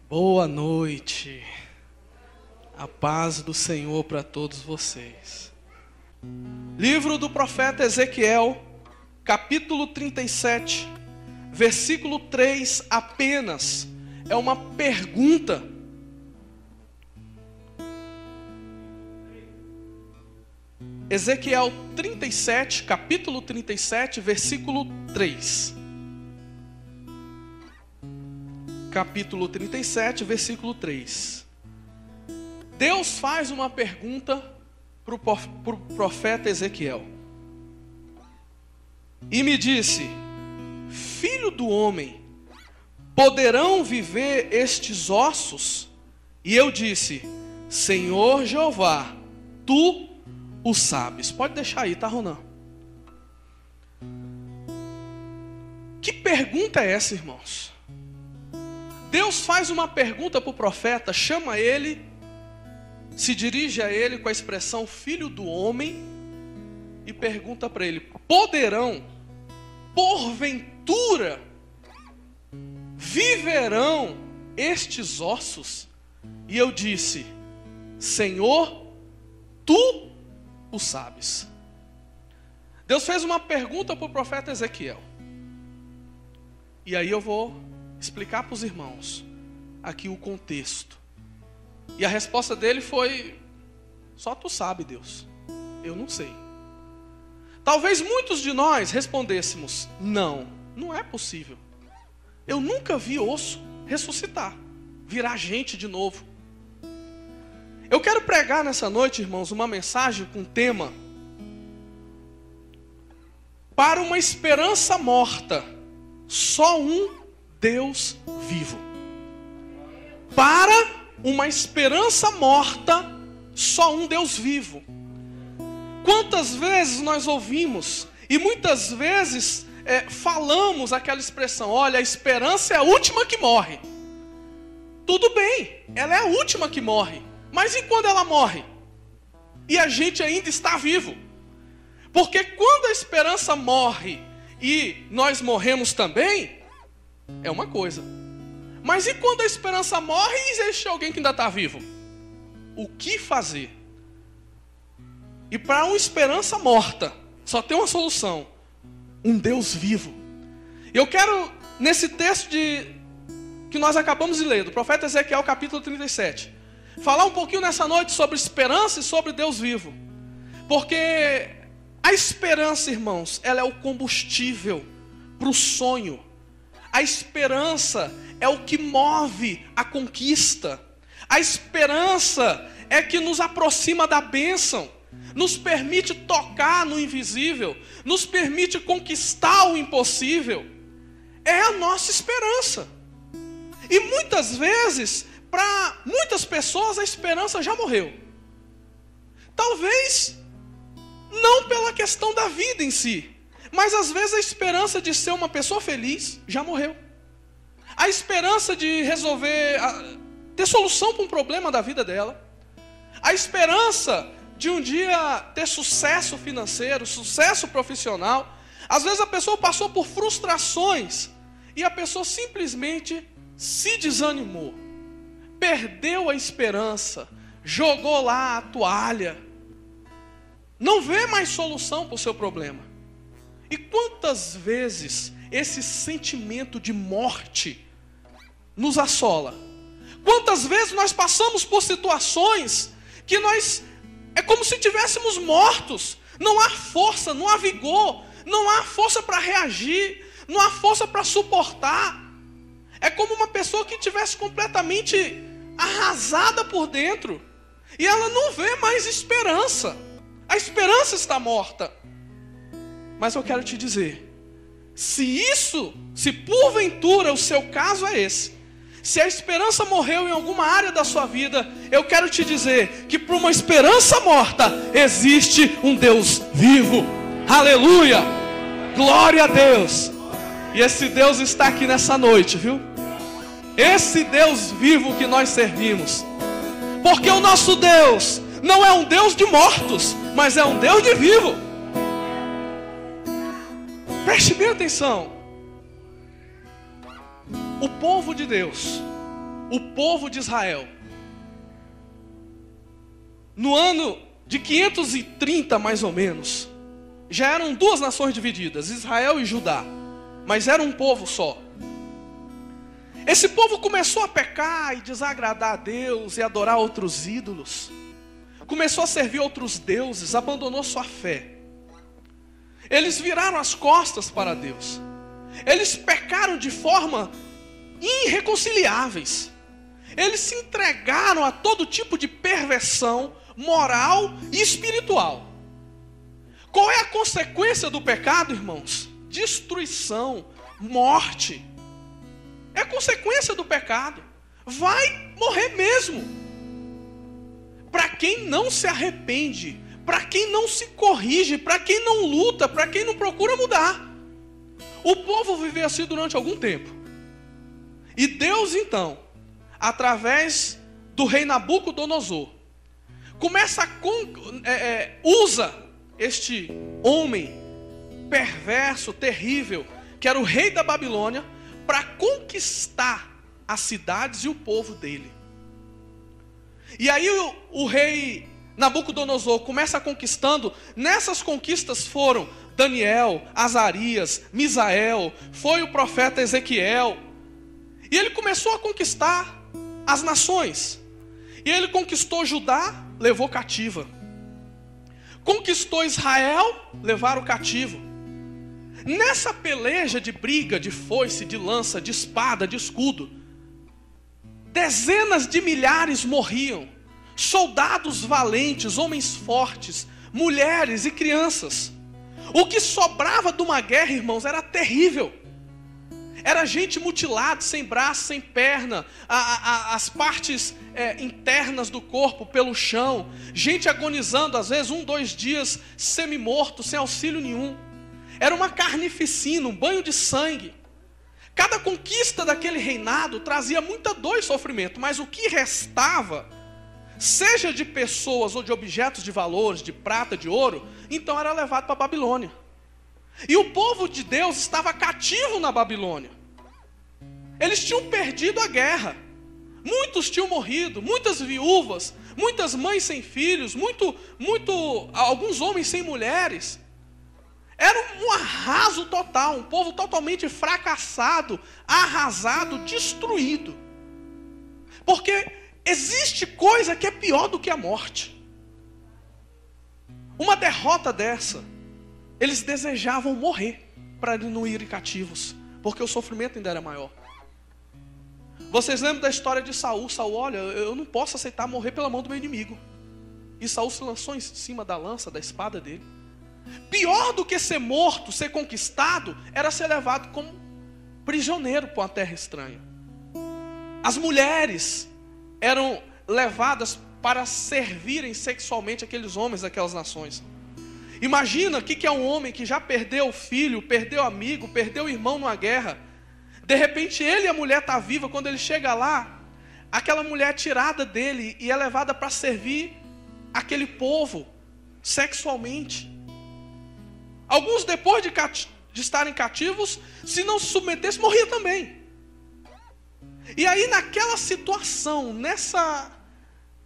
Boa noite, a paz do Senhor para todos vocês. Livro do profeta Ezequiel, capítulo 37, versículo 3 apenas, é uma pergunta. Ezequiel 37, capítulo 37, versículo 3. Capítulo 37, versículo 3. Deus faz uma pergunta para o profeta Ezequiel. E me disse: filho do homem, poderão viver estes ossos? E eu disse: Senhor Jeová, tu o sabes. Pode deixar aí, tá, Ronan? Que pergunta é essa, irmãos? Deus faz uma pergunta para o profeta, chama ele, se dirige a ele com a expressão filho do homem e pergunta para ele: poderão, porventura, viverão estes ossos? E eu disse: Senhor, tu o sabes. Deus fez uma pergunta para o profeta Ezequiel. E aí eu vou explicar para os irmãos aqui o contexto. E a resposta dele foi: só tu sabe, Deus, eu não sei. Talvez muitos de nós respondêssemos: não é possível. Eu nunca vi osso ressuscitar, virar gente de novo. Eu quero pregar nessa noite, irmãos, uma mensagem com tema: para uma esperança morta, só um Deus vivo. Para uma esperança morta, só um Deus vivo. Quantas vezes nós ouvimos e muitas vezes falamos aquela expressão: olha, a esperança é a última que morre. Tudo bem, ela é a última que morre. Mas e quando ela morre? E a gente ainda está vivo? Porque quando a esperança morre e nós morremos também, é uma coisa. Mas e quando a esperança morre e existe alguém que ainda está vivo? O que fazer? E para uma esperança morta, só tem uma solução: um Deus vivo. Eu quero, nesse texto que nós acabamos de ler, do profeta Ezequiel, capítulo 37, falar um pouquinho nessa noite sobre esperança e sobre Deus vivo. Porque a esperança, irmãos, ela é o combustível para o sonho. A esperança é o que move a conquista. A esperança é que nos aproxima da bênção, nos permite tocar no invisível, nos permite conquistar o impossível. É a nossa esperança. E muitas vezes, para muitas pessoas, a esperança já morreu. Talvez não pela questão da vida em si, mas às vezes a esperança de ser uma pessoa feliz já morreu. A esperança de resolver, ter solução para um problema da vida dela. A esperança de um dia ter sucesso financeiro, sucesso profissional. Às vezes a pessoa passou por frustrações e a pessoa simplesmente se desanimou. Perdeu a esperança, jogou lá a toalha. Não vê mais solução para o seu problema. E quantas vezes esse sentimento de morte nos assola? Quantas vezes nós passamos por situações que é como se estivéssemos mortos. Não há força, não há vigor, não há força para reagir, não há força para suportar. É como uma pessoa que estivesse completamente arrasada por dentro e ela não vê mais esperança. A esperança está morta. Mas eu quero te dizer, se porventura o seu caso é esse, se a esperança morreu em alguma área da sua vida, eu quero te dizer que para uma esperança morta existe um Deus vivo. Aleluia! Glória a Deus! E esse Deus está aqui nessa noite, viu? Esse Deus vivo que nós servimos. Porque o nosso Deus não é um Deus de mortos, mas é um Deus de vivo. Preste bem atenção. O povo de Deus o povo de Israel, no ano de 530 mais ou menos, já eram duas nações divididas, Israel e Judá, mas era um povo só. Esse povo começou a pecar e desagradar a Deus e adorar outros ídolos. Começou a servir outros deuses, abandonou sua fé. Eles viraram as costas para Deus. Eles pecaram de forma irreconciliáveis. Eles se entregaram a todo tipo de perversão moral e espiritual. Qual é a consequência do pecado, irmãos? Destruição, morte. É consequência do pecado. Vai morrer mesmo. Para quem não se arrepende, para quem não se corrige, para quem não luta, para quem não procura mudar. O povo viveu assim durante algum tempo. E Deus então, através do rei Nabucodonosor, usa este homem perverso, terrível, que era o rei da Babilônia, para conquistar as cidades e o povo dele. E aí o rei Nabucodonosor começa conquistando. Nessas conquistas foram Daniel, Azarias, Misael, foi o profeta Ezequiel. E ele começou a conquistar as nações. E ele conquistou Judá, levou cativa. Conquistou Israel, levaram cativo. Nessa peleja de briga, de foice, de lança, de espada, de escudo, dezenas de milhares morriam. Soldados valentes, homens fortes, mulheres e crianças. O que sobrava de uma guerra, irmãos, era terrível. Era gente mutilada, sem braço, sem perna, as partes internas do corpo pelo chão. Gente agonizando, às vezes 1, 2 dias, semi-morto, sem auxílio nenhum. Era uma carnificina, um banho de sangue. Cada conquista daquele reinado trazia muita dor e sofrimento, mas o que restava, seja de pessoas ou de objetos de valores, de prata, de ouro, então era levado para a Babilônia. E o povo de Deus estava cativo na Babilônia. Eles tinham perdido a guerra. Muitos tinham morrido, muitas viúvas, muitas mães sem filhos, alguns homens sem mulheres. Era um arraso total, um povo totalmente fracassado, arrasado, destruído. Porque existe coisa que é pior do que a morte. Uma derrota dessa, eles desejavam morrer para não irem cativos, porque o sofrimento ainda era maior. Vocês lembram da história de Saul? Saul, olha, eu não posso aceitar morrer pela mão do meu inimigo. E Saul se lançou em cima da lança, da espada dele. Pior do que ser morto, ser conquistado, era ser levado como prisioneiro para uma terra estranha. As mulheres eram levadas para servirem sexualmente aqueles homens daquelas nações. Imagina o que é um homem que já perdeu o filho, perdeu o amigo, perdeu o irmão numa guerra. De repente ele e a mulher estão vivas. Quando ele chega lá, aquela mulher é tirada dele e é levada para servir aquele povo sexualmente. Alguns, depois de estarem cativos, se não se submetessem, morriam também. E aí naquela situação, nessa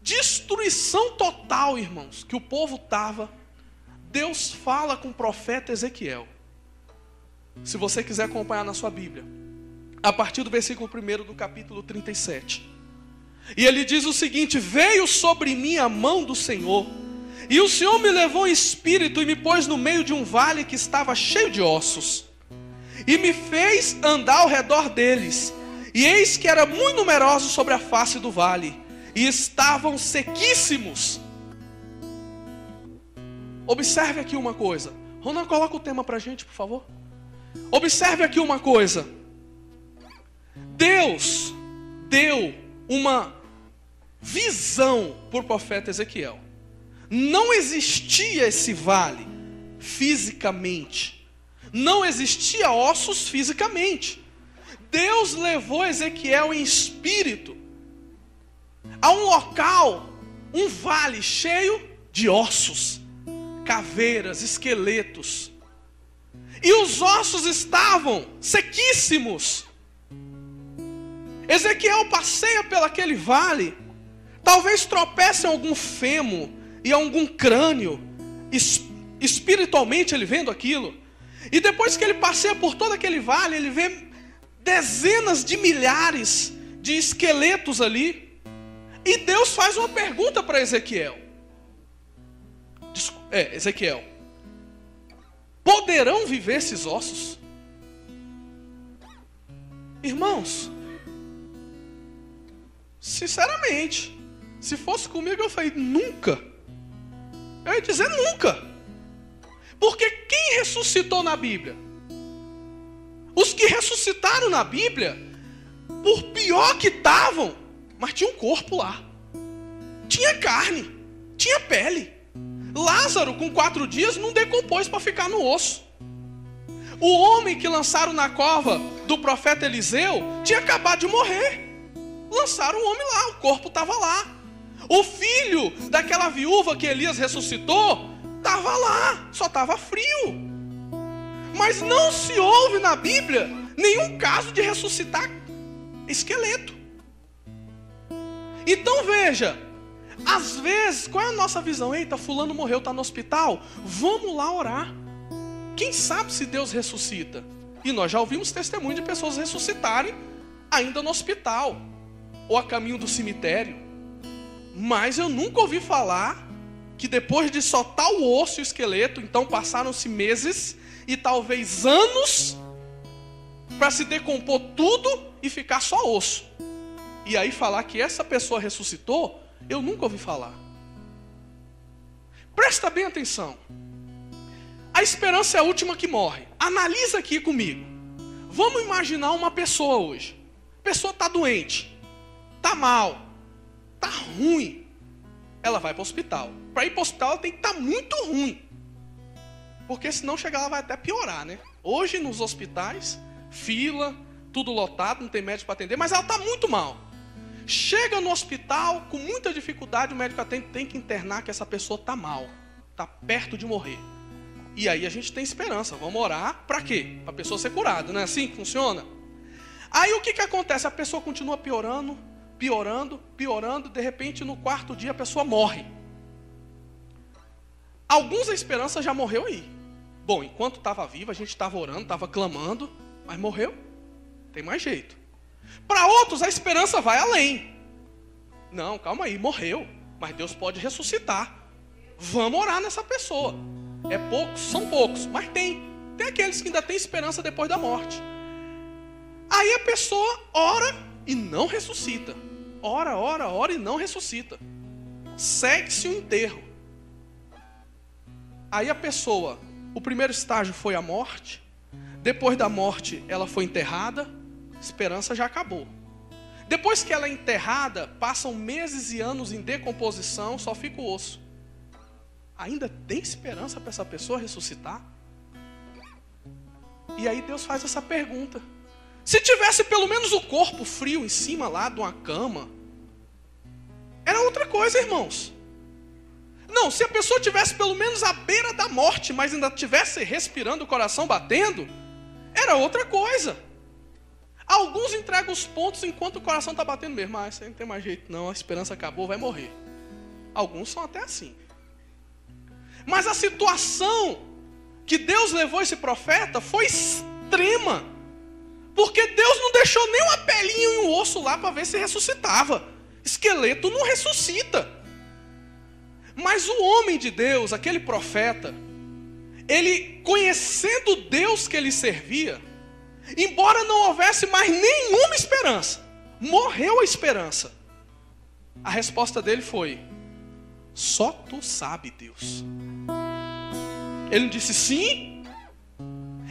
destruição total, irmãos, que o povo estava, Deus fala com o profeta Ezequiel. Se você quiser acompanhar na sua Bíblia, a partir do versículo 1 do capítulo 37. E ele diz o seguinte: veio sobre mim a mão do Senhor, e o Senhor me levou em espírito e me pôs no meio de um vale que estava cheio de ossos, e me fez andar ao redor deles, e eis que era muito numeroso sobre a face do vale, e estavam sequíssimos. Observe aqui uma coisa. Ronan, coloca o tema para a gente, por favor. Observe aqui uma coisa. Deus deu uma visão para o profeta Ezequiel. Não existia esse vale fisicamente. Não existia ossos fisicamente. Deus levou Ezequiel em espírito a um local, um vale cheio de ossos, caveiras, esqueletos. E os ossos estavam sequíssimos. Ezequiel passeia pelaquele vale, talvez tropece em algum fêmur e algum crânio, espiritualmente ele vendo aquilo. E depois que ele passeia por todo aquele vale, ele vê dezenas de milhares de esqueletos ali. E Deus faz uma pergunta para Ezequiel. Ezequiel, poderão viver esses ossos? Irmãos, sinceramente, se fosse comigo eu falei, nunca. Eu ia dizer nunca. Porque quem ressuscitou na Bíblia? Os que ressuscitaram na Bíblia, por pior que estavam, mas tinha um corpo lá. Tinha carne, tinha pele. Lázaro, com 4 dias, não decompôs para ficar no osso. O homem que lançaram na cova do profeta Eliseu tinha acabado de morrer. Lançaram o homem lá, o corpo estava lá. O filho daquela viúva que Elias ressuscitou estava lá, só estava frio. Mas não se ouve na Bíblia nenhum caso de ressuscitar esqueleto. Então veja, às vezes, qual é a nossa visão? Eita, fulano morreu, está no hospital, vamos lá orar. Quem sabe se Deus ressuscita? E nós já ouvimos testemunho de pessoas ressuscitarem ainda no hospital, ou a caminho do cemitério. Mas eu nunca ouvi falar que depois de soltar o osso e o esqueleto, então passaram-se meses e talvez anos para se decompor tudo e ficar só osso. E aí falar que essa pessoa ressuscitou, eu nunca ouvi falar. Presta bem atenção. A esperança é a última que morre. Analisa aqui comigo. Vamos imaginar uma pessoa hoje. A pessoa está doente, está mal, está ruim. Ela vai para o hospital. Para ir para o hospital ela tem que estar muito ruim. Porque senão chegar lá vai até piorar, né? Hoje nos hospitais, fila, tudo lotado, não tem médico para atender, mas ela está muito mal. Chega no hospital, com muita dificuldade, o médico tem que internar que essa pessoa está mal, está perto de morrer. E aí a gente tem esperança, vamos orar, para quê? Para a pessoa ser curada, não é assim que funciona? Aí o que acontece? A pessoa continua piorando, de repente no 4º dia a pessoa morre. Alguns a esperança já morreu aí. Bom, enquanto estava viva, a gente estava orando, estava clamando, mas morreu, tem mais jeito. Para outros a esperança vai além. Não, calma aí, morreu, mas Deus pode ressuscitar. Vamos orar nessa pessoa. É poucos, são poucos, mas tem aqueles que ainda têm esperança depois da morte. Aí a pessoa ora e não ressuscita. Ora e não ressuscita. Segue-se o enterro. Aí a pessoa, o primeiro estágio foi a morte. Depois da morte ela foi enterrada. Esperança já acabou. Depois que ela é enterrada, passam meses e anos em decomposição, só fica o osso. Ainda tem esperança para essa pessoa ressuscitar? E aí Deus faz essa pergunta. Se tivesse pelo menos o corpo frio em cima lá de uma cama, era outra coisa, irmãos. Não, se a pessoa tivesse pelo menos à beira da morte, mas ainda estivesse respirando, o coração batendo, era outra coisa. Alguns entregam os pontos enquanto o coração está batendo mesmo. Ah, isso aí não tem mais jeito não, a esperança acabou, vai morrer. Alguns são até assim. Mas a situação que Deus levou esse profeta foi extrema. Porque Deus não deixou nem uma pelinha e um osso lá para ver se ressuscitava. Esqueleto não ressuscita. Mas o homem de Deus, aquele profeta, ele conhecendo o Deus que ele servia, embora não houvesse mais nenhuma esperança, morreu a esperança. A resposta dele foi: só tu sabe, Deus. Ele não disse sim.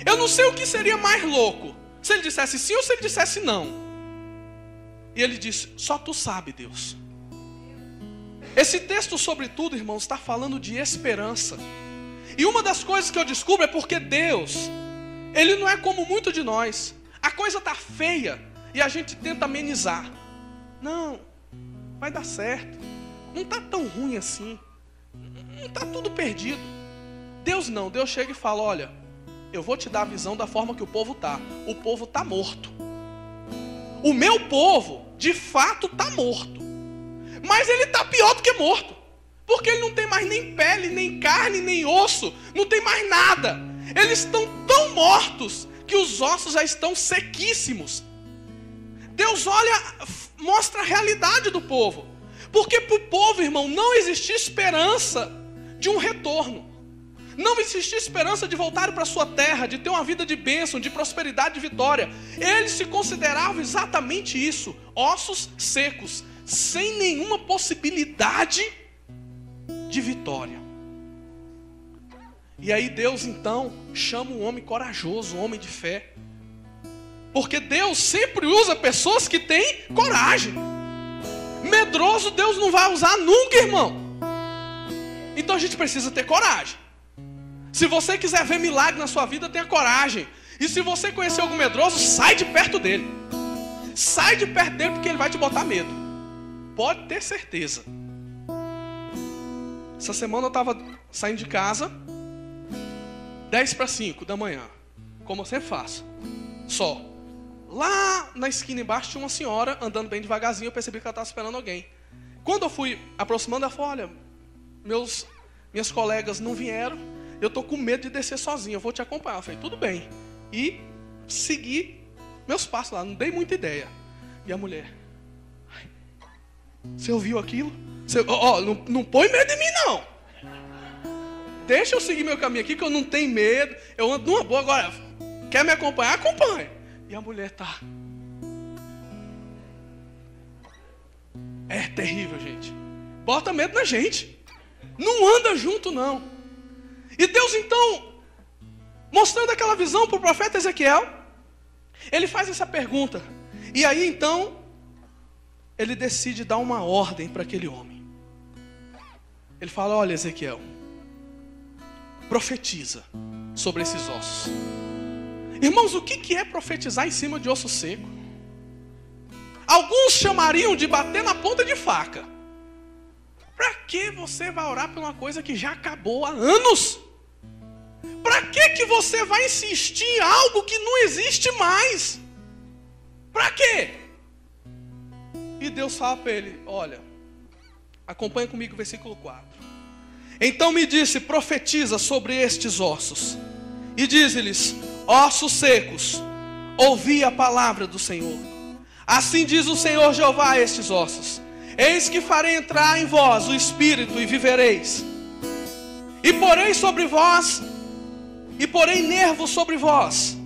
Eu não sei o que seria mais louco, se ele dissesse sim ou se ele dissesse não. E ele disse: só tu sabe, Deus. Esse texto, sobretudo, irmãos, está falando de esperança. E uma das coisas que eu descubro é porque Deus, Ele não é como muito de nós. A coisa está feia e a gente tenta amenizar. Não, vai dar certo. Não está tão ruim assim. Não está tudo perdido. Deus não, Deus chega e fala: olha, eu vou te dar a visão da forma que o povo está. O povo está morto. o meu povo de fato está morto. Mas ele está pior do que morto. Porque ele não tem mais nem pele, nem carne, nem osso. Não tem mais nada. Eles estão tão mortos que os ossos já estão sequíssimos. Deus olha, mostra a realidade do povo. Porque para o povo, irmão, não existia esperança de um retorno. Não existia esperança de voltar para a sua terra, de ter uma vida de bênção, de prosperidade, de vitória. Eles se consideravam exatamente isso, ossos secos, sem nenhuma possibilidade de vitória. E aí Deus então chama um homem corajoso, um homem de fé. Porque Deus sempre usa pessoas que têm coragem. Medroso Deus não vai usar nunca, irmão. Então a gente precisa ter coragem. Se você quiser ver milagre na sua vida, tenha coragem. E se você conhecer algum medroso, sai de perto dele. Sai de perto dele porque ele vai te botar medo. Pode ter certeza. Essa semana eu estava saindo de casa 10:05 da manhã, como eu sempre faço. Só. Lá na esquina embaixo tinha uma senhora andando bem devagarzinho. Eu percebi que ela estava esperando alguém. Quando eu fui aproximando, ela falou: olha, minhas colegas não vieram. Eu estou com medo de descer sozinho, eu vou te acompanhar. Eu falei, tudo bem. E segui meus passos lá, não dei muita ideia. E a mulher: você ouviu aquilo? Não põe medo em mim, não. Deixa eu seguir meu caminho aqui, que eu não tenho medo. Eu ando numa boa. Agora, quer me acompanhar? Acompanhe. E a mulher tá... É terrível, gente. Bota medo na gente. Não anda junto, não. E Deus, então, mostrando aquela visão para o profeta Ezequiel, ele faz essa pergunta. E aí, então, ele decide dar uma ordem para aquele homem. Ele fala: olha, Ezequiel, profetiza sobre esses ossos. Irmãos, o que é profetizar em cima de osso seco? Alguns chamariam de bater na ponta de faca. Para que você vai orar por uma coisa que já acabou há anos? Para que você vai insistir em algo que não existe mais? Para quê? E Deus fala para ele: olha, acompanha comigo o versículo 4. Então me disse: profetiza sobre estes ossos, e dize-lhes: ossos secos, ouvi a palavra do Senhor. Assim diz o Senhor Jeová a estes ossos: eis que farei entrar em vós o Espírito, e vivereis. E porei nervos sobre vós,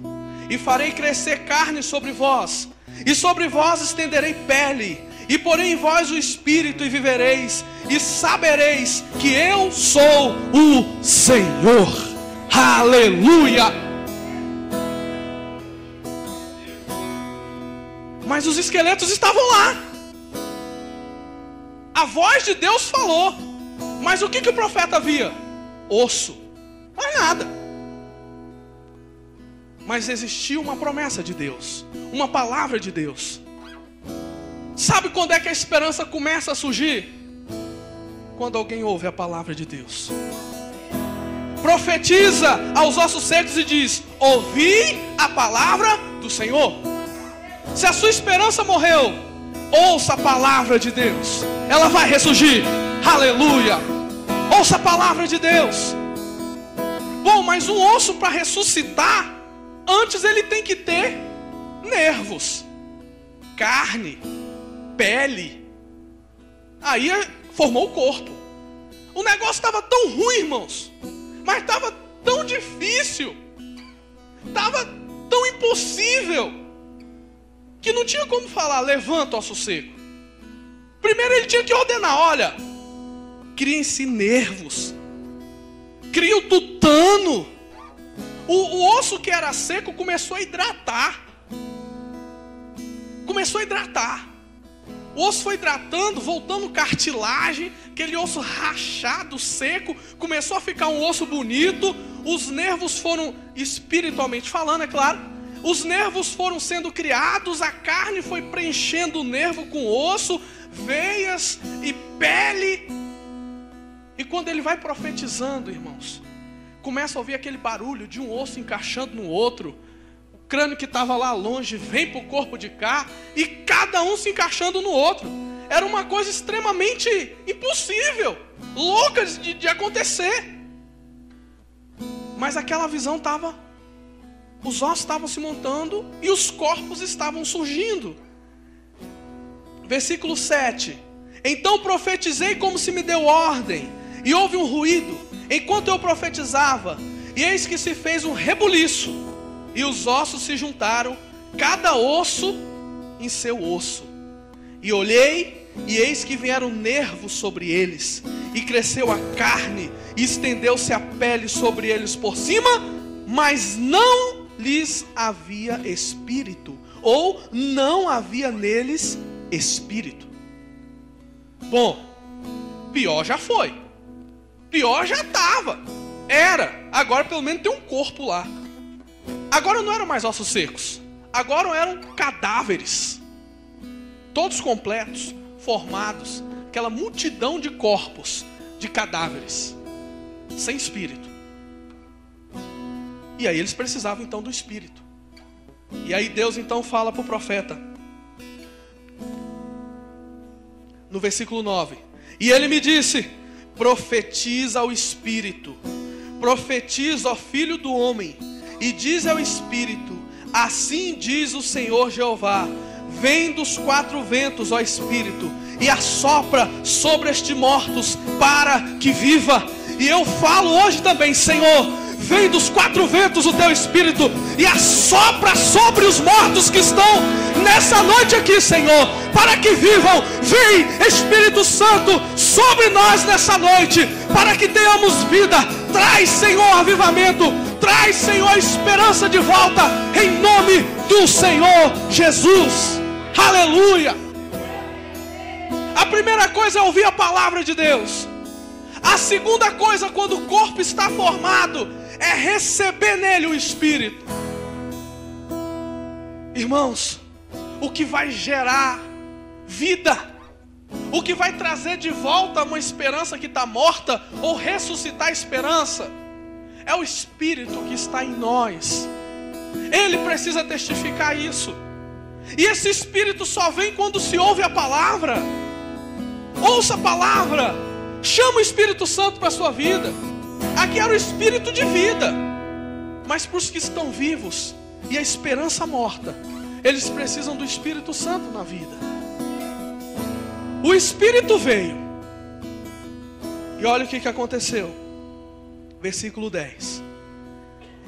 e farei crescer carne sobre vós, e sobre vós estenderei pele, e porei em vós o Espírito, e vivereis, e sabereis que eu sou o Senhor. Aleluia! Mas os esqueletos estavam lá. A voz de Deus falou. Mas o que o profeta via? Osso. Mais nada. Mas existia uma promessa de Deus, uma palavra de Deus. Sabe quando é que a esperança começa a surgir? Quando alguém ouve a palavra de Deus. Profetiza aos ossos secos e diz: ouvi a palavra do Senhor. Se a sua esperança morreu, ouça a palavra de Deus, ela vai ressurgir. Aleluia! Ouça a palavra de Deus. Bom, mas um osso para ressuscitar, antes ele tem que ter nervos, carne, pele. Aí formou o corpo. O negócio estava tão ruim, irmãos, mas estava tão difícil, estava tão impossível, que não tinha como falar: levanta, osso seco. Primeiro ele tinha que ordenar: olha, criem-se nervos, cria o tutano. O osso que era seco começou a hidratar. O osso foi hidratando, voltando cartilagem. Aquele osso rachado, seco, começou a ficar um osso bonito. Os nervos foram, espiritualmente falando, é claro, os nervos foram sendo criados. A carne foi preenchendo o nervo com osso, veias e pele. E quando ele vai profetizando, irmãos, começa a ouvir aquele barulho de um osso encaixando no outro, crânio que estava lá longe vem para o corpo de cá, e cada um se encaixando no outro. Era uma coisa extremamente impossível, louca de acontecer. Mas aquela visão estava, os ossos estavam se montando e os corpos estavam surgindo. Versículo 7. Então profetizei como se me deu ordem, e houve um ruído, enquanto eu profetizava, e eis que se fez um rebuliço, e os ossos se juntaram, cada osso em seu osso. E olhei, e eis que vieram nervos sobre eles, e cresceu a carne, e estendeu-se a pele sobre eles por cima, mas não lhes havia espírito, ou não havia neles espírito. Bom, pior já foi, pior já estava, agora pelo menos tem um corpo lá. Agora não eram mais ossos secos, agora eram cadáveres, todos completos, formados, aquela multidão de corpos, de cadáveres, sem espírito. E aí eles precisavam então do espírito. E aí Deus então fala para o profeta, no versículo 9: e ele me disse: profetiza ao espírito, profetiza ao filho do homem, e diz ao espírito: assim diz o Senhor Jeová, vem dos quatro ventos, ó espírito, e assopra sobre estes mortos para que viva. E eu falo hoje também, Senhor, vem dos quatro ventos o teu espírito e assopra sobre os mortos que estão nessa noite aqui, Senhor, para que vivam. Vem, Espírito Santo, sobre nós nessa noite, para que tenhamos vida. Traz, Senhor, avivamento, traz, Senhor, esperança de volta, em nome do Senhor Jesus. Aleluia. A primeira coisa é ouvir a palavra de Deus. A segunda coisa, quando o corpo está formado, é receber nele o Espírito. Irmãos, o que vai gerar vida, o que vai trazer de volta uma esperança que está morta, ou ressuscitar a esperança, é o Espírito que está em nós. Ele precisa testificar isso. E esse Espírito só vem quando se ouve a palavra. Ouça a palavra, chama o Espírito Santo para a sua vida. Aqui era o Espírito de vida, mas para os que estão vivos e a esperança morta, eles precisam do Espírito Santo na vida. O Espírito veio, e olha o que aconteceu. Versículo 10.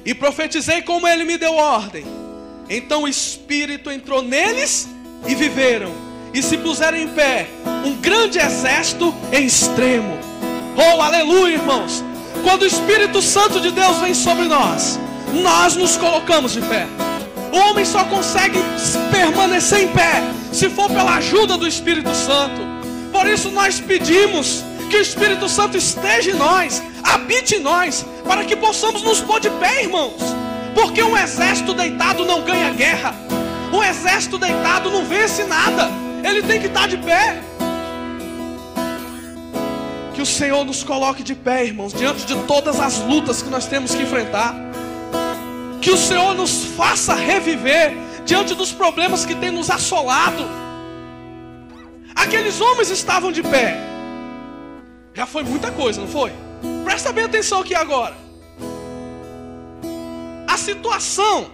E profetizei como ele me deu ordem. Então o Espírito entrou neles e viveram, e se puseram em pé um grande exército em extremo. Oh, aleluia, irmãos. Quando o Espírito Santo de Deus vem sobre nós, nós nos colocamos de pé. O homem só consegue permanecer em pé se for pela ajuda do Espírito Santo. Por isso nós pedimos que o Espírito Santo esteja em nós, habite em nós, para que possamos nos pôr de pé, irmãos. Porque um exército deitado não ganha guerra. Um exército deitado não vence nada. Ele tem que estar de pé. Que o Senhor nos coloque de pé, irmãos, diante de todas as lutas que nós temos que enfrentar. Que o Senhor nos faça reviver diante dos problemas que tem nos assolado. Aqueles homens estavam de pé. Já foi muita coisa, não foi? Presta bem atenção aqui agora. A situação,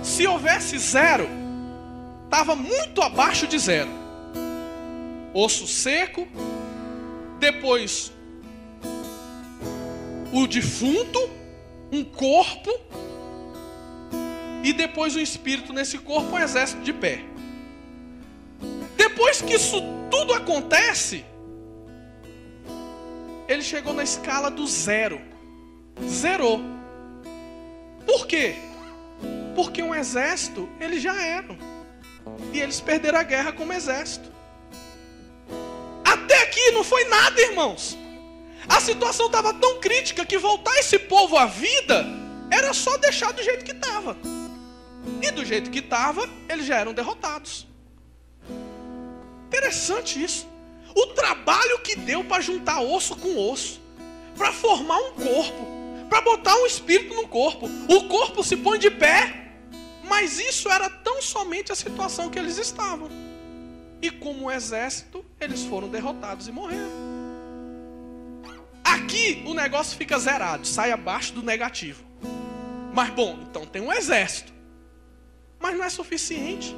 se houvesse zero, estava muito abaixo de zero. Osso seco, depois o defunto, um corpo, e depois o espírito nesse corpo, um exército de pé. Depois que isso tudo acontece, ele chegou na escala do zero. Zerou. Por quê? Porque um exército, eles já eram. E eles perderam a guerra como exército. Até aqui não foi nada, irmãos. A situação estava tão crítica que voltar esse povo à vida era só deixar do jeito que estava. E do jeito que estava, eles já eram derrotados. Interessante isso. O trabalho que deu para juntar osso com osso, para formar um corpo, para botar um espírito no corpo. O corpo se põe de pé, Mas isso era tão somente a situação que eles estavam. E como um exército, eles foram derrotados e morreram. Aqui o negócio fica zerado, sai abaixo do negativo. Mas bom, então tem um exército. Mas não é suficiente.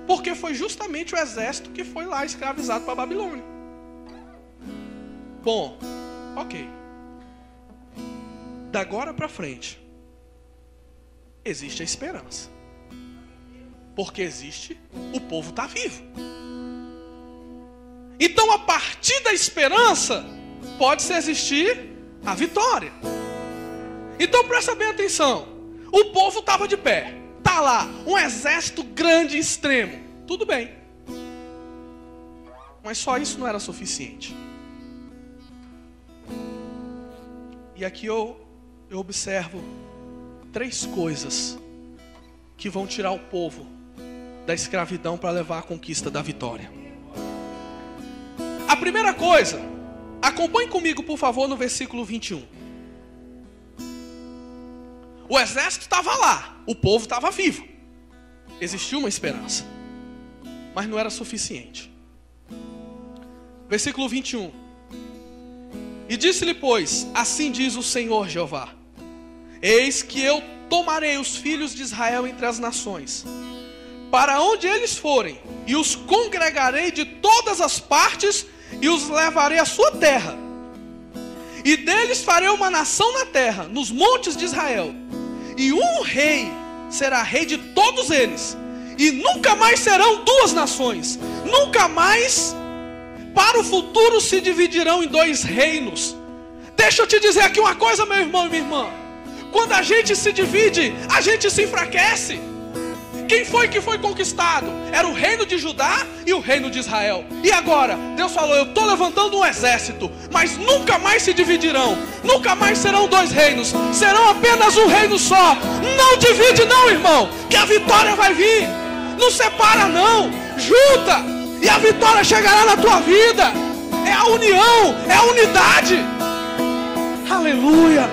Porque foi justamente o exército que foi lá escravizado para a Babilônia. Bom, ok. Da agora para frente, existe a esperança. Porque existe, o povo está vivo. Então, a partir da esperança, pode-se existir a vitória. Então, presta bem atenção. O povo estava de pé. Está lá, um exército grande e extremo. Tudo bem. Mas só isso não era suficiente. E aqui eu observo 3 coisas que vão tirar o povo da escravidão para levar à conquista da vitória. A primeira coisa, acompanhe comigo, por favor, no versículo 21. O exército estava lá, o povo estava vivo. Existia uma esperança, mas não era suficiente. Versículo 21. E disse-lhe, pois, assim diz o Senhor Jeová: eis que eu tomarei os filhos de Israel entre as nações, para onde eles forem, e os congregarei de todas as partes, e os levarei à sua terra. E deles farei uma nação na terra, nos montes de Israel. E um rei será rei de todos eles. E nunca mais serão 2 nações. Nunca mais, para o futuro, se dividirão em 2 reinos. Deixa eu te dizer aqui uma coisa, meu irmão e minha irmã. Quando a gente se divide, a gente se enfraquece. Quem foi que foi conquistado? Era o reino de Judá e o reino de Israel. E agora, Deus falou, eu estou levantando um exército, mas nunca mais se dividirão. Nunca mais serão 2 reinos. Serão apenas um reino só. Não divide não, irmão, que a vitória vai vir. Não separa não, junta, e a vitória chegará na tua vida. É a união, é a unidade. Aleluia.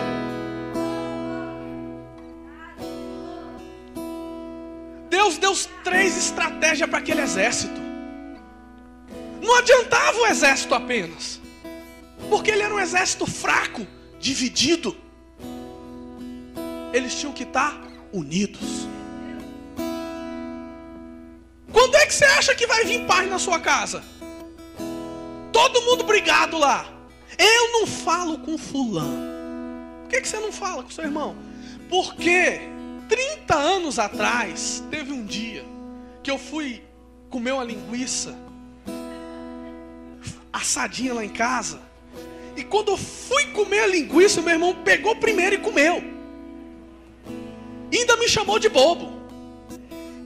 Deus deu 3 estratégias para aquele exército. Não adiantava o exército apenas, porque ele era um exército fraco, dividido. Eles tinham que estar unidos. Quando é que você acha que vai vir paz na sua casa? Todo mundo brigado lá. Eu não falo com fulano. Por que você não fala com seu irmão? Porque 30 anos atrás, teve um dia que eu fui comer uma linguiça assadinha lá em casa. E quando eu fui comer a linguiça, meu irmão pegou primeiro e comeu. E ainda me chamou de bobo.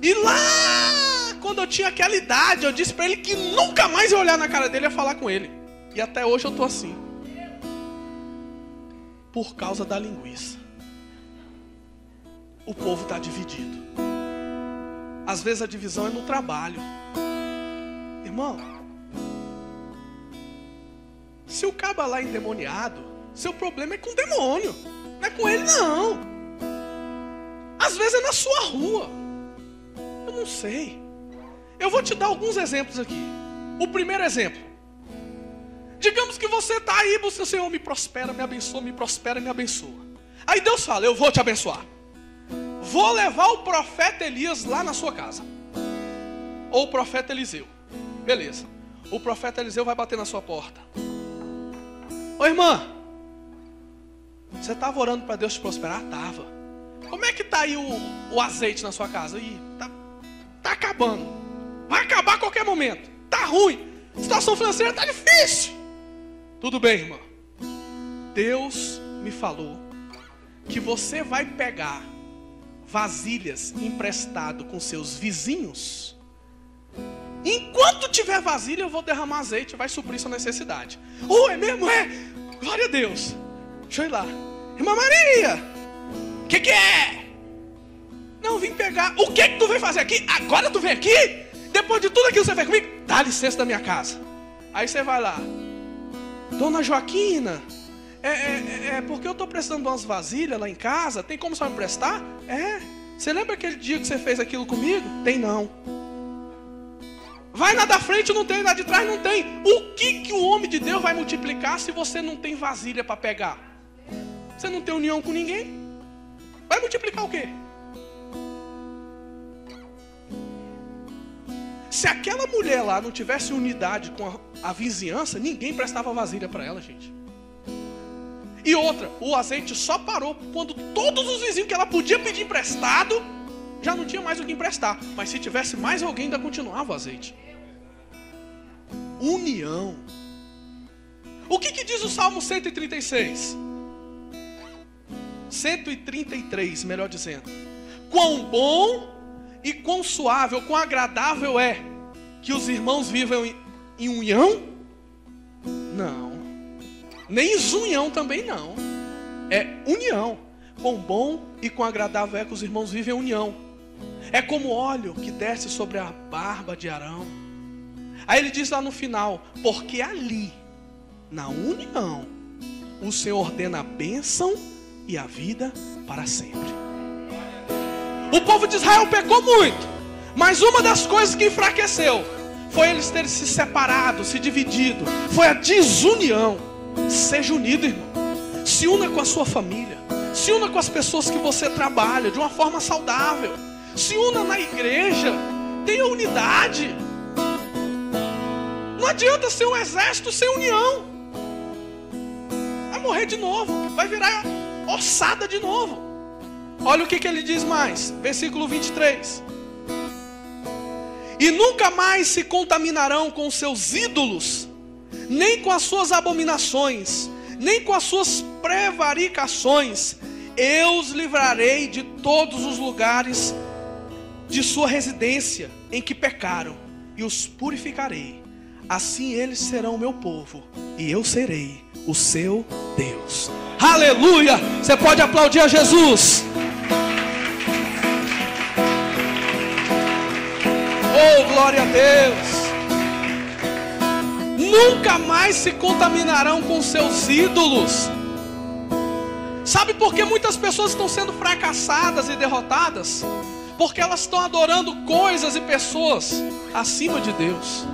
E lá, quando eu tinha aquela idade, eu disse para ele que nunca mais eu olhar na cara dele e ia falar com ele. E até hoje eu estou assim. Por causa da linguiça. O povo está dividido. Às vezes a divisão é no trabalho. Irmão, se o caba lá é endemoniado, seu problema é com o demônio, não é com ele não. Às vezes é na sua rua. Eu não sei. Eu vou te dar alguns exemplos aqui. O primeiro exemplo: digamos que você está aí buscando, Senhor, me prospera, me abençoa, me prospera, me abençoa. Aí Deus fala, eu vou te abençoar. Vou levar o profeta Elias lá na sua casa. Ou o profeta Eliseu. Beleza. O profeta Eliseu vai bater na sua porta. Ô irmã, você estava orando para Deus te prosperar? Tava. Como é que está aí o azeite na sua casa? Ih, tá acabando. Vai acabar a qualquer momento. Tá ruim. A situação financeira tá difícil. Tudo bem, irmã. Deus me falou que você vai pegar vasilhas emprestado com seus vizinhos. Enquanto tiver vasilha, eu vou derramar azeite, vai suprir sua necessidade. Oh, é mesmo? É? Glória a Deus. Deixa eu ir lá. Irmã Maria, o que é? Não, vim pegar. O que tu veio fazer aqui? Agora tu vem aqui? Depois de tudo aquilo que você fez comigo? Dá licença da minha casa. Aí você vai lá. Dona Joaquina, porque eu estou precisando de umas vasilhas lá em casa. Tem como só me emprestar? Você lembra aquele dia que você fez aquilo comigo? Tem não. Vai na da frente, não tem, na de trás não tem. O que o homem de Deus vai multiplicar se você não tem vasilha para pegar? Você não tem união com ninguém? Vai multiplicar o quê? Se aquela mulher lá não tivesse unidade com a vizinhança, ninguém prestava vasilha para ela, gente. E outra, o azeite só parou quando todos os vizinhos que ela podia pedir emprestado, já não tinha mais o que emprestar. Mas se tivesse mais alguém, ainda continuava o azeite. União. O que diz o Salmo 136? 133, melhor dizendo. Quão bom e quão suave, ou quão agradável é que os irmãos vivam em união? Não. Nem desunião também não. É união. Quão bom e quão agradável é que os irmãos vivem em união. É como óleo que desce sobre a barba de Arão. Aí ele diz lá no final: porque ali, na união, o Senhor ordena a bênção e a vida para sempre. O povo de Israel pecou muito, mas uma das coisas que enfraqueceu foi eles terem se separado, se dividido. Foi a desunião. Seja unido, irmão. Se una com a sua família. Se una com as pessoas que você trabalha de uma forma saudável. Se una na igreja. Tenha unidade. Não adianta ser um exército sem união. Vai morrer de novo. Vai virar ossada de novo. Olha o que ele diz mais. Versículo 23. E nunca mais se contaminarão com seus ídolos, nem com as suas abominações, nem com as suas prevaricações. Eu os livrarei de todos os lugares de sua residência em que pecaram, e os purificarei. Assim eles serão o meu povo, e eu serei o seu Deus. Aleluia! Você pode aplaudir a Jesus. Oh, glória a Deus. Nunca mais se contaminarão com seus ídolos. Sabe por que muitas pessoas estão sendo fracassadas e derrotadas? Porque elas estão adorando coisas e pessoas acima de Deus.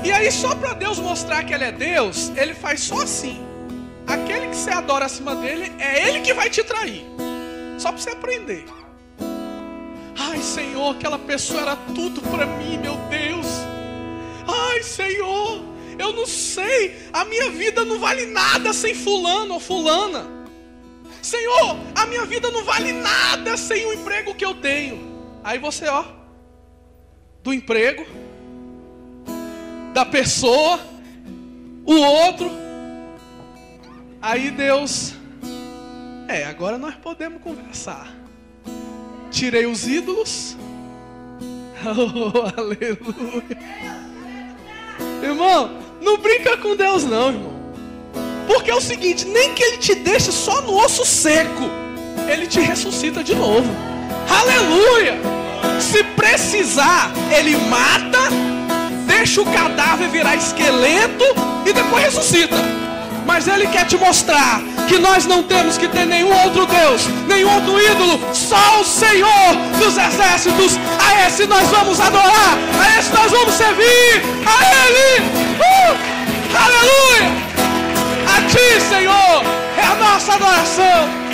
E aí, só para Deus mostrar que Ele é Deus, Ele faz só assim. Aquele que você adora acima dele, é Ele que vai te trair. Só para você aprender. Ai, Senhor, aquela pessoa era tudo para mim, meu Deus. Ai, Senhor, eu não sei, a minha vida não vale nada sem fulano ou fulana. Senhor, a minha vida não vale nada sem o emprego que eu tenho. Aí você, ó, do emprego, da pessoa, o outro. Aí Deus, agora nós podemos conversar. Tirei os ídolos. Oh, aleluia. Irmão, não brinca com Deus não, irmão. Porque é o seguinte, nem que Ele te deixe só no osso seco, Ele te ressuscita de novo. Aleluia. Se precisar, Ele mata, deixa o cadáver virar esqueleto e depois ressuscita. Mas Ele quer te mostrar que nós não temos que ter nenhum outro Deus, nenhum outro ídolo, só o Senhor dos exércitos. A esse nós vamos adorar, a esse nós vamos servir, a Ele. Aleluia! A Ti, Senhor, é a nossa adoração.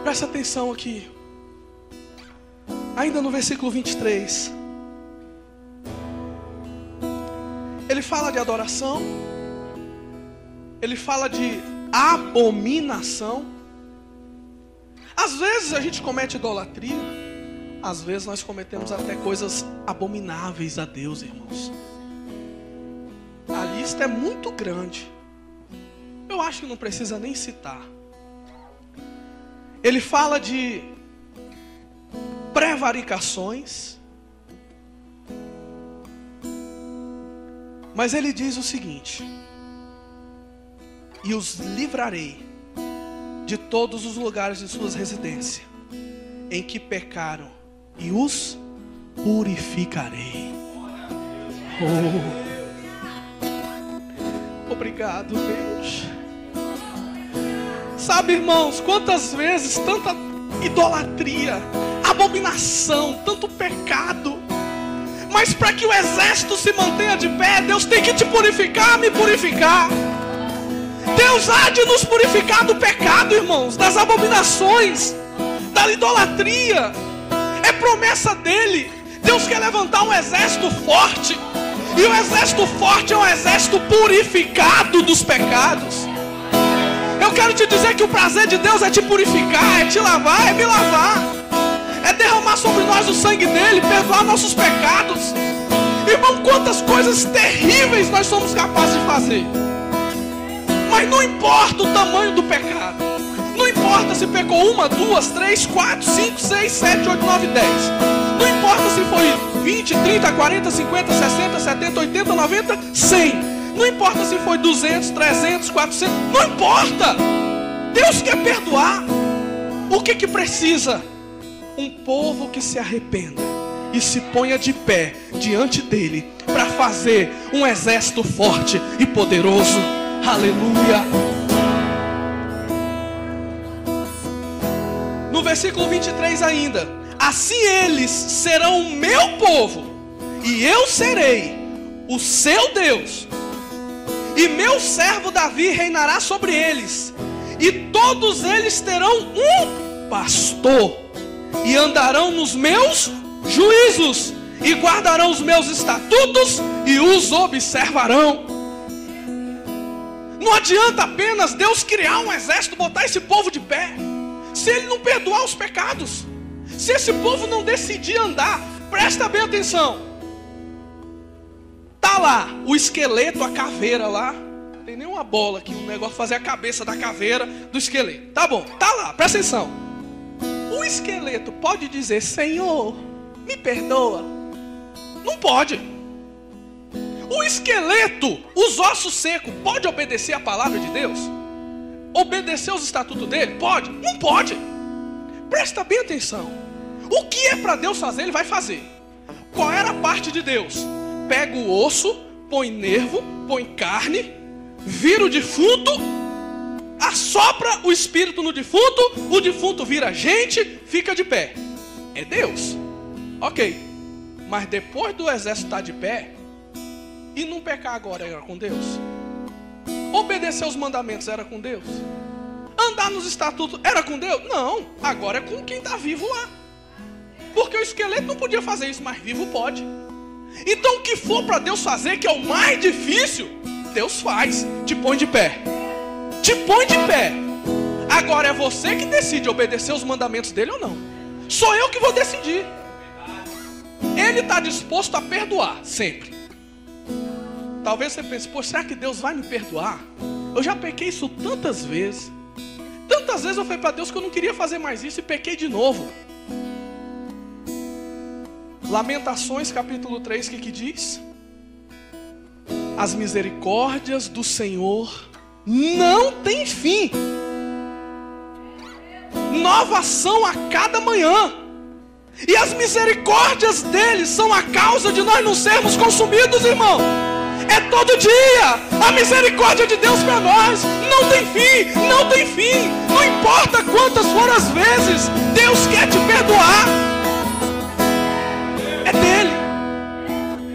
Presta atenção aqui. Ainda no versículo 23. Ele fala de adoração. Ele fala de abominação. Às vezes a gente comete idolatria. Às vezes nós cometemos até coisas abomináveis a Deus, irmãos. A lista é muito grande. Eu acho que não precisa nem citar. Ele fala de prevaricações. Mas ele diz o seguinte: e os livrarei de todos os lugares de suas residências em que pecaram, e os purificarei. Obrigado, Deus. Sabe, irmãos, quantas vezes tanta idolatria, abominação, tanto pecado. Mas para que o exército se mantenha de pé, Deus tem que te purificar, me purificar. Deus há de nos purificar do pecado, irmãos, das abominações, da idolatria. É promessa dele. Deus quer levantar um exército forte. E o exército forte é um exército purificado dos pecados. Eu quero te dizer que o prazer de Deus é te purificar, é te lavar, é me lavar, é derramar sobre nós o sangue dele, perdoar nossos pecados. Irmão, quantas coisas terríveis nós somos capazes de fazer. Mas não importa o tamanho do pecado. Não importa se pecou 1, 2, 3, 4, 5, 6, 7, 8, 9, 10. Não importa se foi 20, 30, 40, 50, 60, 70, 80, 90, 100. Não importa se foi 200, 300, 400. Não importa. Deus quer perdoar. O que precisa? Um povo que se arrependa e se ponha de pé diante dele para fazer um exército forte e poderoso. Aleluia. No versículo 23 ainda: assim eles serão o meu povo, e eu serei o seu Deus, e meu servo Davi reinará sobre eles, e todos eles terão um pastor, e andarão nos meus juízos, e guardarão os meus estatutos, e os observarão. Não adianta apenas Deus criar um exército, botar esse povo de pé, se ele não perdoar os pecados, se esse povo não decidir andar. Presta bem atenção. Tá lá o esqueleto, a caveira lá. Não tem nenhuma bola aqui, um negócio fazer a cabeça da caveira do esqueleto. Tá bom, tá lá, presta atenção. O esqueleto pode dizer: Senhor, me perdoa? Não pode. O esqueleto, os ossos secos, pode obedecer a palavra de Deus? Obedecer os estatutos dele? Pode? Não pode. Presta bem atenção. O que é para Deus fazer, ele vai fazer. Qual era a parte de Deus? Pega o osso, põe nervo, põe carne, vira o defunto, assopra o espírito no defunto, o defunto vira gente, fica de pé. É Deus. Ok. Mas depois do exército estar de pé, e não pecar agora era com Deus? Obedecer os mandamentos era com Deus? Andar nos estatutos era com Deus? Não, agora é com quem está vivo lá. Porque o esqueleto não podia fazer isso, mas vivo pode. Então o que for para Deus fazer, que é o mais difícil, Deus faz. Te põe de pé. Te põe de pé. Agora é você que decide obedecer os mandamentos dele ou não. Sou eu que vou decidir. Ele está disposto a perdoar, sempre. Talvez você pense: pô, será que Deus vai me perdoar? Eu já pequei isso tantas vezes. Tantas vezes eu falei para Deus que eu não queria fazer mais isso e pequei de novo. Lamentações capítulo 3, o que diz? As misericórdias do Senhor não têm fim. Novas são a cada manhã. E as misericórdias dele são a causa de nós não sermos consumidos, irmão. É todo dia. A misericórdia de Deus para nós não tem fim, não tem fim. Não importa quantas foram as vezes, Deus quer te perdoar. É dele.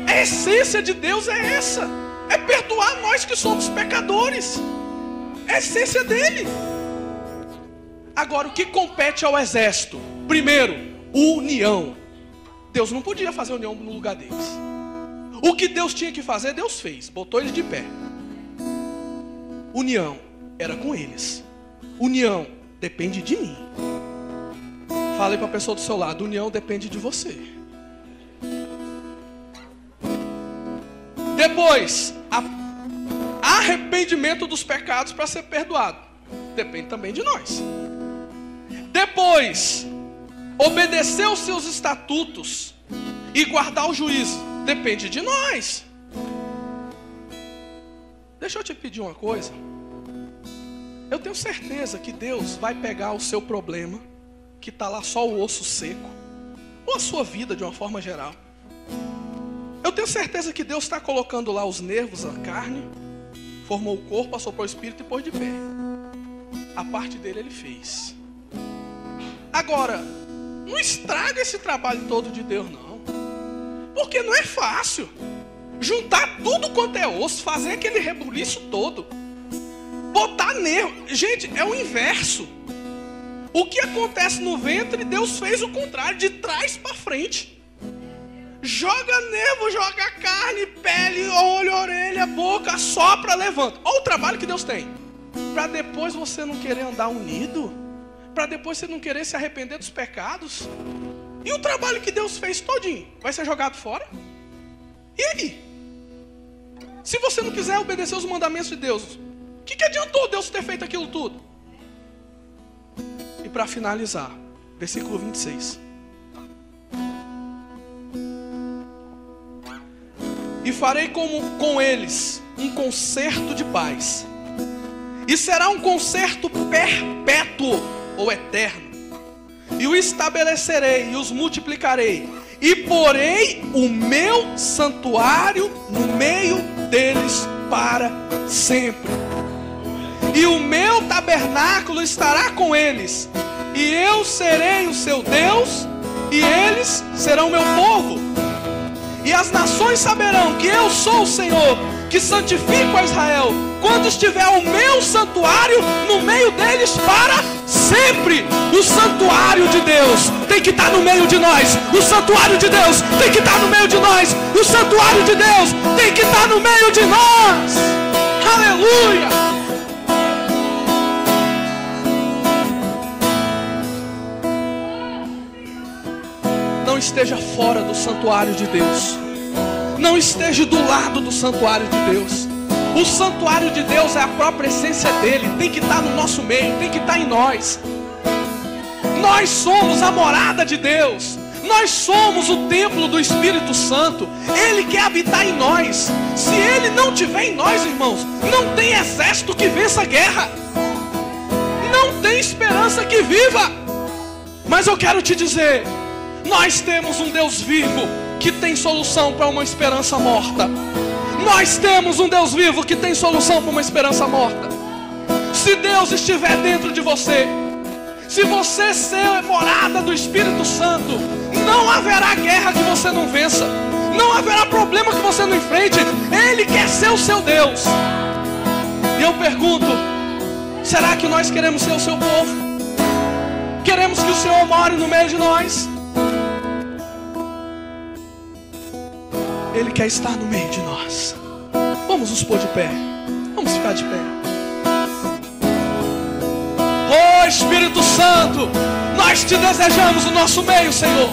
A essência de Deus é essa. É perdoar nós que somos pecadores. É a essência dele. Agora, o que compete ao exército? Primeiro, união. Deus não podia fazer união no lugar deles. O que Deus tinha que fazer, Deus fez. Botou eles de pé. União era com eles. União depende de mim. Fale para a pessoa do seu lado: união depende de você. Depois, arrependimento dos pecados para ser perdoado. Depende também de nós. Depois, obedecer os seus estatutos e guardar o juízo. Depende de nós. Deixa eu te pedir uma coisa. Eu tenho certeza que Deus vai pegar o seu problema, que está lá só o osso seco, ou a sua vida de uma forma geral. Eu tenho certeza que Deus está colocando lá os nervos, a carne, formou o corpo, passou para o espírito e pôs de pé. A parte dele ele fez. Agora, não estraga esse trabalho todo de Deus não, porque não é fácil juntar tudo quanto é osso, fazer aquele rebuliço todo, botar nervo. Gente, é o inverso. O que acontece no ventre, Deus fez o contrário, de trás para frente. Joga nervo, joga carne, pele, olho, orelha, boca, sopra, levanta. Olha o trabalho que Deus tem. Para depois você não querer andar unido, para depois você não querer se arrepender dos pecados. E o trabalho que Deus fez todinho vai ser jogado fora? E aí? Se você não quiser obedecer os mandamentos de Deus, o que adiantou Deus ter feito aquilo tudo? E para finalizar, versículo 26. E farei com eles um concerto de paz, e será um concerto perpétuo ou eterno, e o estabelecerei e os multiplicarei, e porei o meu santuário no meio deles para sempre. E o meu tabernáculo estará com eles, e eu serei o seu Deus, e eles serão meu povo. E as nações saberão que eu sou o Senhor, que santifico a Israel, quando estiver o meu santuário no meio deles para sempre. O santuário de Deus tem que estar no meio de nós. O santuário de Deus tem que estar no meio de nós. O santuário de Deus tem que estar no meio de nós. Aleluia! Não esteja fora do santuário de Deus. Não esteja do lado do santuário de Deus. O santuário de Deus é a própria essência dele. Tem que estar no nosso meio, tem que estar em nós. Nós somos a morada de Deus. Nós somos o templo do Espírito Santo. Ele quer habitar em nós. Se ele não tiver em nós, irmãos, não tem exército que vença a guerra. Não tem esperança que viva. Mas eu quero te dizer, nós temos um Deus vivo que tem solução para uma esperança morta. Nós temos um Deus vivo que tem solução para uma esperança morta. Se Deus estiver dentro de você, se você ser morada do Espírito Santo, não haverá guerra que você não vença, não haverá problema que você não enfrente. Ele quer ser o seu Deus. E eu pergunto, será que nós queremos ser o seu povo? Queremos que o Senhor more no meio de nós? Ele quer estar no meio de nós. Vamos nos pôr de pé. Vamos ficar de pé. Oh Espírito Santo, nós te desejamos o nosso meio, Senhor.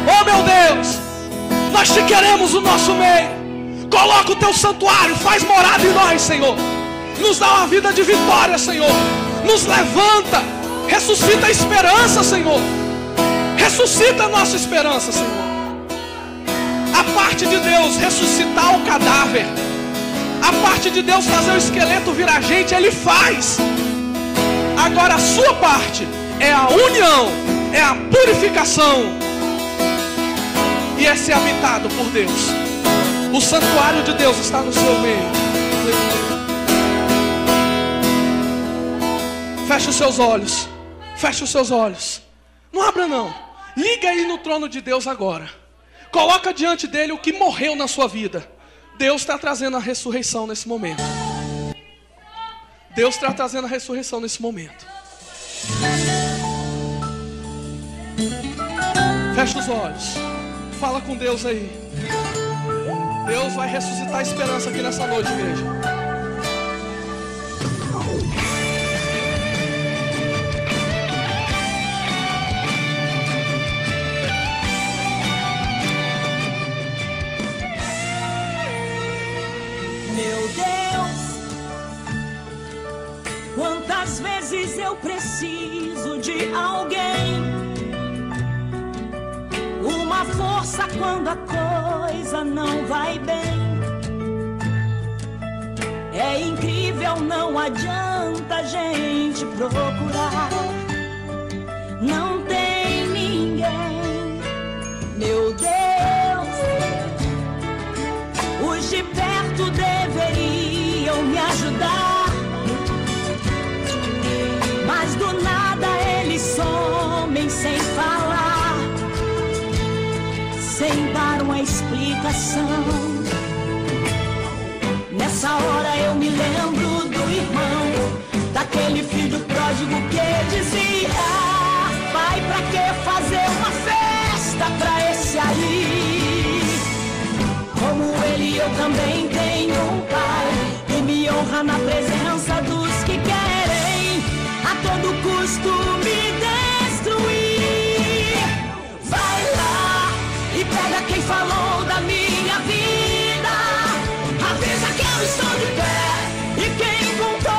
Oh meu Deus, nós te queremos o nosso meio. Coloca o teu santuário, faz morada em nós, Senhor. Nos dá uma vida de vitória, Senhor. Nos levanta, ressuscita a esperança, Senhor. Ressuscita a nossa esperança, Senhor. A parte de Deus ressuscitar o cadáver, a parte de Deus fazer o esqueleto virar gente, Ele faz. Agora a sua parte é a união, é a purificação, e é ser habitado por Deus. O santuário de Deus está no seu meio. Feche os seus olhos. Feche os seus olhos. Não abra não. Liga aí no trono de Deus agora. Coloca diante dele o que morreu na sua vida. Deus está trazendo a ressurreição nesse momento. Deus está trazendo a ressurreição nesse momento. Fecha os olhos. Fala com Deus aí. Deus vai ressuscitar a esperança aqui nessa noite, igreja. Quantas vezes eu preciso de alguém, uma força quando a coisa não vai bem. É incrível, não adianta a gente procurar, não tem ninguém ajudar, mas do nada eles somem sem falar, sem dar uma explicação. Nessa hora eu me lembro do irmão, daquele filho pródigo que dizia: pai, pra que fazer uma festa pra esse aí? Como ele, eu também tenho um pai que me honra na presença dos que querem a todo custo me destruir. Vai lá e pega quem falou da minha vida, avisa que eu estou de pé e quem contou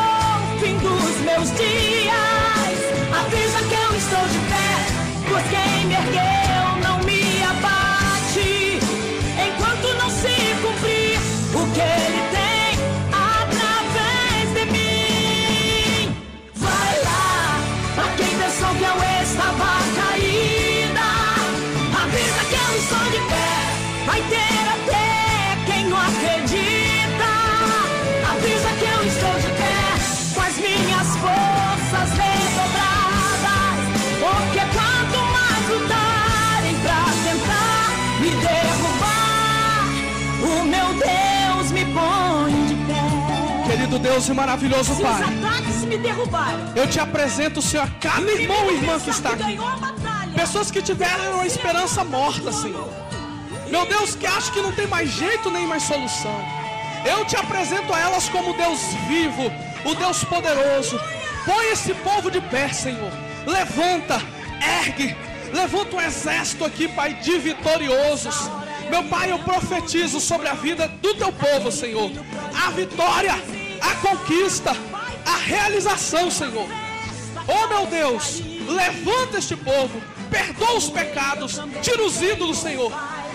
o fim dos meus dias, avisa que eu estou de pé, pois quem me ergueu não me abate, enquanto não se cumprir o que ele tem através de mim. Vai lá, pra quem pensou que eu estava caída, avisa que eu estou de pé, vai ter até quem não acredita, avisa que eu estou de pé, com as minhas forças redobradas, porque quanto mais lutarem pra tentar me derrubar, o meu Deus me põe de pé. Querido Deus e maravilhoso Se Pai, os ataques me derrubarem, eu te apresento, Senhor, a cada irmão e irmã que está aqui, ganhou a batalha, pessoas que tiveram a esperança morta, Senhor, meu Deus, que acham que não tem mais jeito nem mais solução. Eu te apresento a elas como Deus vivo, o Deus poderoso. Põe esse povo de pé, Senhor. Levanta, ergue, levanta um exército aqui, Pai, de vitoriosos. Meu Pai, eu profetizo sobre a vida do teu povo, Senhor, a vitória, a conquista, a realização, Senhor. Oh meu Deus, levanta este povo, perdoa os pecados, tira os ídolos, Senhor.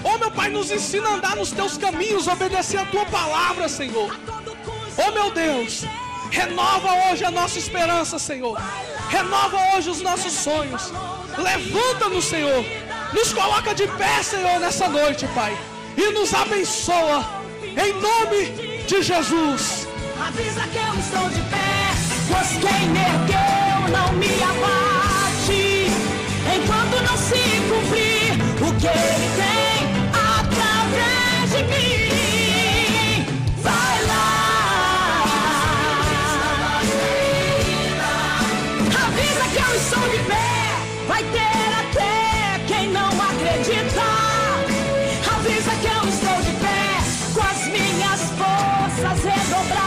Oh meu Pai, nos ensina a andar nos teus caminhos, obedecer a tua palavra, Senhor. Oh meu Deus, renova hoje a nossa esperança, Senhor. Renova hoje os nossos sonhos. Levanta-nos, Senhor. Nos coloca de pé, Senhor, nessa noite, Pai. E nos abençoa, em nome de Jesus. avisa que eu estou de pé, pois quem me ergueu não me abate, enquanto não se cumprir o que ele tem através de mim. Vai lá, avisa que eu estou de pé, vai ter até quem não acredita, avisa que eu estou de pé, com as minhas forças redobradas,